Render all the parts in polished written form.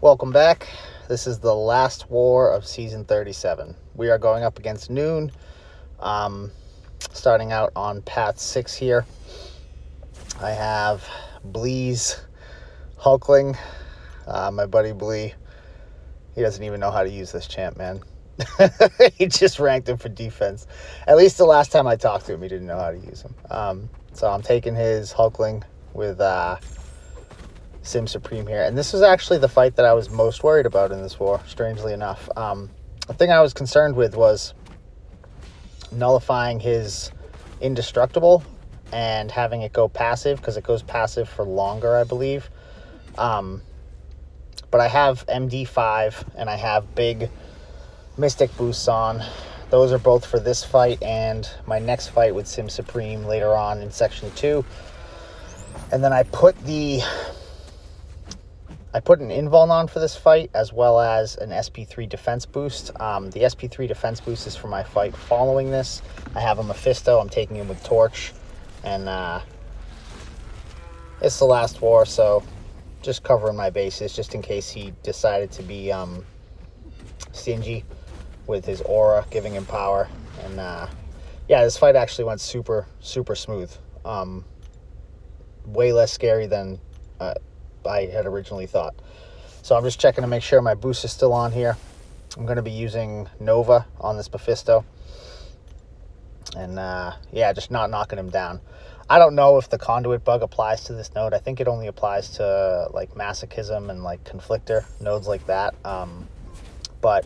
Welcome back. This is the last war of season 37. We are going up against NewN. Starting out on path 6 here. I have Blee's Hulkling. My buddy Blee, he doesn't even know how to use this champ, man. He just ranked him for defense. At least the last time I talked to him, he didn't know how to use him. So I'm taking his Hulkling with Sim Supreme here. And this was actually the fight that I was most worried about in this war, strangely enough. The thing I was concerned with was nullifying his indestructible and having it go passive, because it goes passive for longer, I believe. But I have MD5 and I have big Mystic boosts on. Those are both for this fight and my next fight with Sim Supreme later on in section 2. And then I put an invuln on for this fight, as well as an SP3 defense boost. The SP3 defense boost is for my fight following this. I have a Mephisto. I'm taking him with Torch. And it's the last war, so just covering my bases just in case he decided to be stingy with his aura, giving him power. And yeah, this fight actually went super, super smooth. Way less scary than I had originally thought. So I'm just checking to make sure my boost is still on here. I'm going to be using Nova on this Mephisto. And yeah, just not knocking him down. I don't know if the conduit bug applies to this node. I think it only applies to like masochism and like conflictor nodes like that. But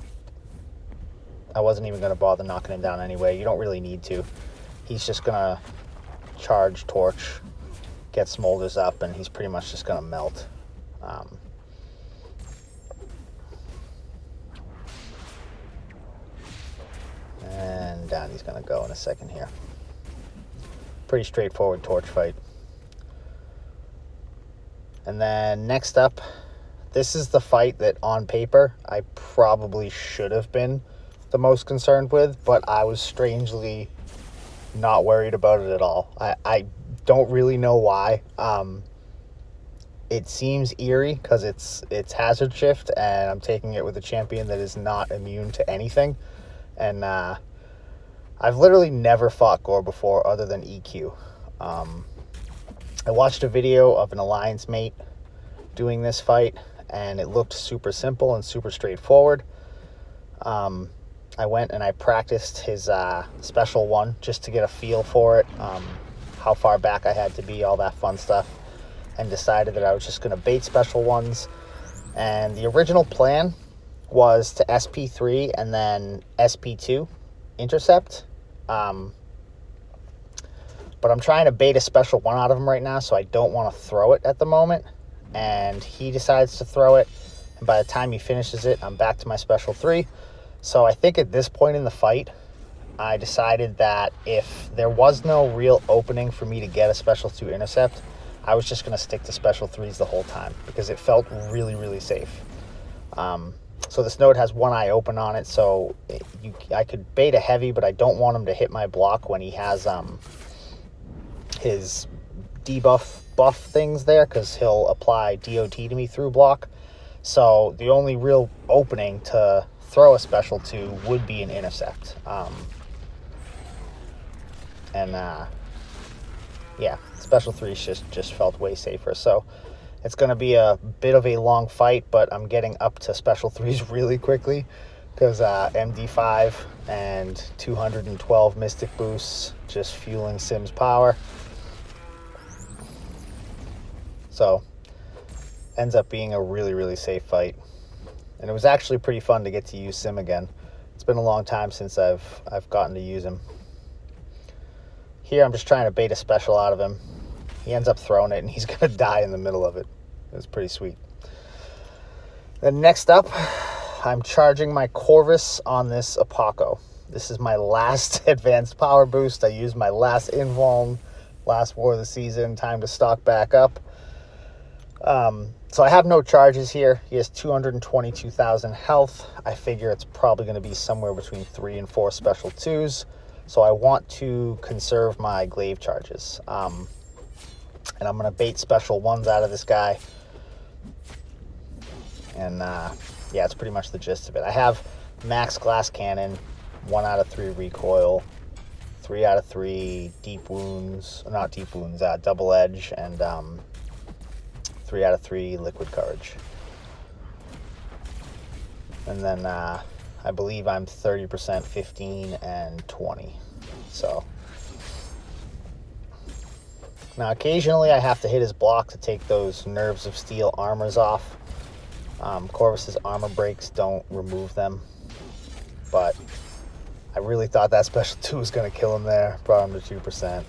I wasn't even going to bother knocking him down anyway. You don't really need to. He's just going to charge Torch, get Smolders up, and he's pretty much just going to melt. And down he's going to go in a second here. Pretty straightforward Torch fight. And then next up, this is the fight that on paper I probably should have been the most concerned with, but I was strangely not worried about it at all. I don't really know why. It seems eerie because it's hazard shift, and I'm taking it with a champion that is not immune to anything. And I've literally never fought Gore before other than EQ. I watched a video of an alliance mate doing this fight, and it looked super simple and super straightforward. I went and I practiced his special one just to get a feel for it, how far back I had to be, all that fun stuff, and decided that I was just going to bait special ones. And the original plan was to SP3 and then SP2 intercept. But I'm trying to bait a special one out of him right now, so I don't want to throw it at the moment. And he decides to throw it, and by the time he finishes it, I'm back to my special 3. So I think at this point in the fight, I decided that if there was no real opening for me to get a special 2 intercept, I was just going to stick to special 3s the whole time, because it felt really, really safe. So this node has one eye open on it, so I could bait a heavy, but I don't want him to hit my block when he has his debuff buff things there, because he'll apply DOT to me through block. So the only real opening to throw a special 2 would be an intercept. Yeah, special 3s just felt way safer. So it's going to be a bit of a long fight, but I'm getting up to special 3s really quickly, because MD5 and 212 Mystic boosts just fueling Sim's power. So ends up being a really, really safe fight. And it was actually pretty fun to get to use Sim again. It's been a long time since I've gotten to use him. Here I'm just trying to bait a special out of him. He ends up throwing it, and he's going to die in the middle of it. It was pretty sweet. Then next up, I'm charging my Corvus on this Apoco. This is my last advanced power boost. I used my last invuln, last war of the season, time to stock back up. So I have no charges here. He has 222,000 health. I figure it's probably going to be somewhere between 3 and 4 special 2s. So I want to conserve my glaive charges. And I'm going to bait special 1s out of this guy. And yeah, it's pretty much the gist of it. I have max glass cannon, 1 out of 3 recoil, 3 out of 3 deep wounds, not deep wounds, double edge, and 3 out of 3 liquid courage. And then I believe I'm 30%, 15, and 20. So now occasionally I have to hit his block to take those Nerves of Steel armors off. Corvus's armor breaks don't remove them, but I really thought that special 2 was going to kill him there. Brought him to 2%.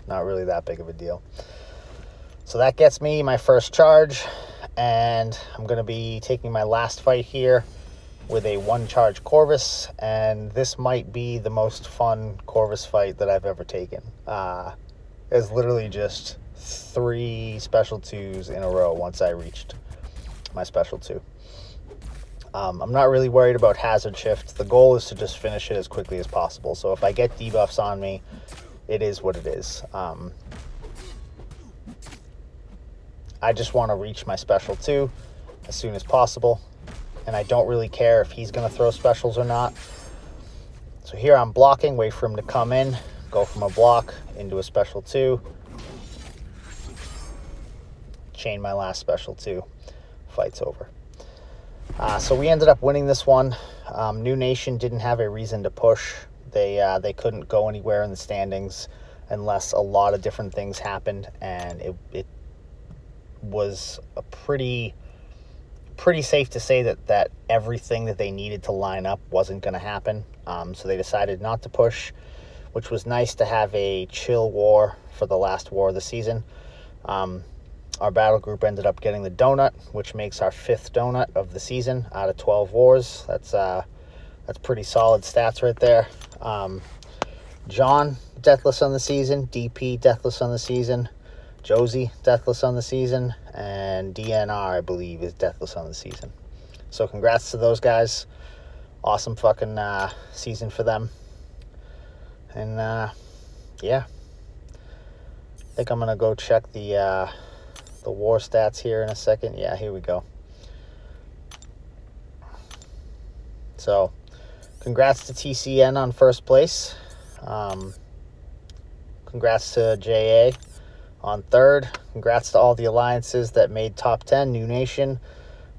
Not really that big of a deal. So that gets me my first charge, and I'm going to be taking my last fight here with a 1-charge Corvus, and this might be the most fun Corvus fight that I've ever taken. It's literally just 3 special 2s in a row once I reached my special 2. I'm not really worried about hazard shift. The goal is to just finish it as quickly as possible. So if I get debuffs on me, it is what it is. I just want to reach my special 2 as soon as possible, and I don't really care if he's going to throw specials or not. So here I'm blocking, wait for him to come in, go from a block into a special 2, chain my last special 2, fight's over. So we ended up winning this one. New Nation didn't have a reason to push. They couldn't go anywhere in the standings unless a lot of different things happened, and it was a pretty safe to say that everything that they needed to line up wasn't going to happen. So they decided not to push, which was nice to have a chill war for the last war of the season. Our battle group ended up getting the donut, which makes our 5th donut of the season out of 12 wars. That's pretty solid stats right there. John, deathless on the season. DP, deathless on the season. Josie, deathless on the season. And DNR, I believe, is deathless on the season. So congrats to those guys. Awesome fucking season for them. And yeah, I think I'm going to go check the war stats here in a second. Yeah, here we go. So congrats to TCN on first place. Congrats to JA on 3rd. Congrats to all the alliances that made top 10. New Nation,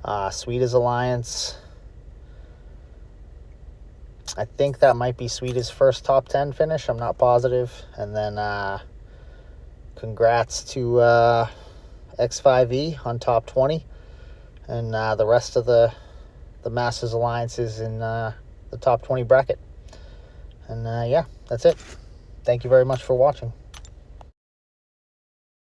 Sweeta's alliance. I think that might be Sweeta's first top 10 finish. I'm not positive. And then congrats to X5E on top 20. And the rest of the Masters alliances in the top 20 bracket. And yeah, that's it. Thank you very much for watching.